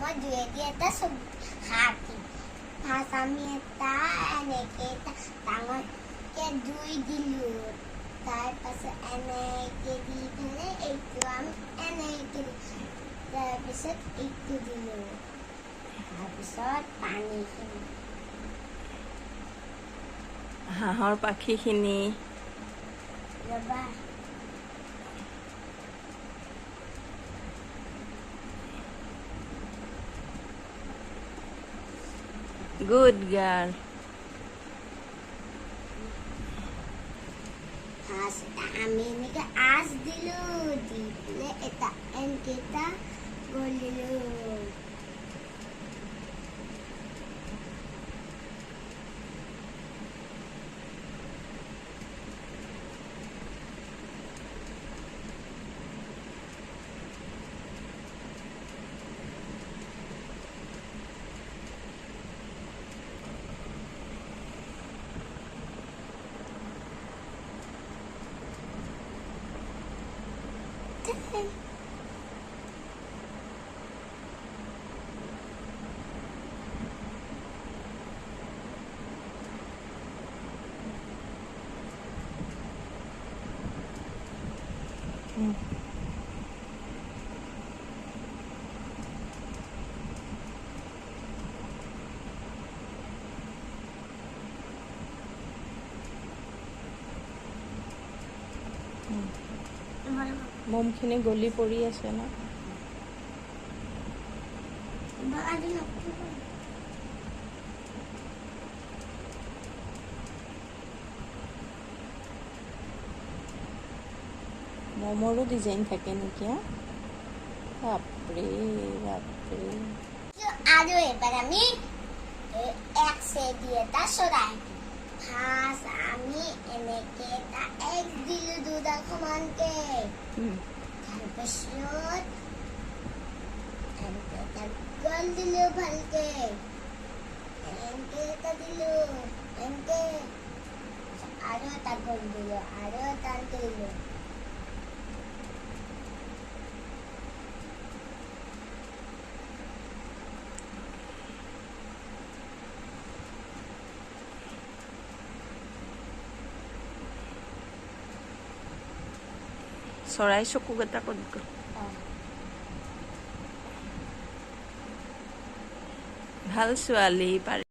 মই দুয়েদি এটা হাত দিম। ফাৰ্ষ্ট আমি এটা এনেকৈ এটা ডাঙৰকৈ 2 দিলোঁ। তাৰপাছত এনেকৈ দি পেলাই এইটো আমি এনেকৈ দিলোঁ। তাৰপিছত এইটো দিলোঁ। তাৰপিছত পানীখিনি হাঁহৰ পাখিখিনি ৰ'বা। Good girl. আমি এনেকৈ আঁচ দিলোঁ। দি পেলাই এটা এনেকৈ এটা গ'ল দিলোঁ। মোমখিনি গলি পৰি আছে ন? মমৰো ডিজাইন থাকে নেকি? বাপৰে বাপৰে। আৰু এবাৰ আমি এক্সেদি এটা চৰাই দিম। ফাৰ্ষ্ট আমি এনেকৈ এটা এক্স দিলোঁ দুটা সমানকে। তাৰপিছত এনেকৈ এটা গল দিলোঁ ভালকে। এনেকৈ এটা দিলোঁ এনেকৈ। আৰু এটা গল দিলোঁ আৰু এটা দিলোঁ। চৰাই চকুকেইটা ক'ত গ'ল? ভাল ছোৱালী পাৰে।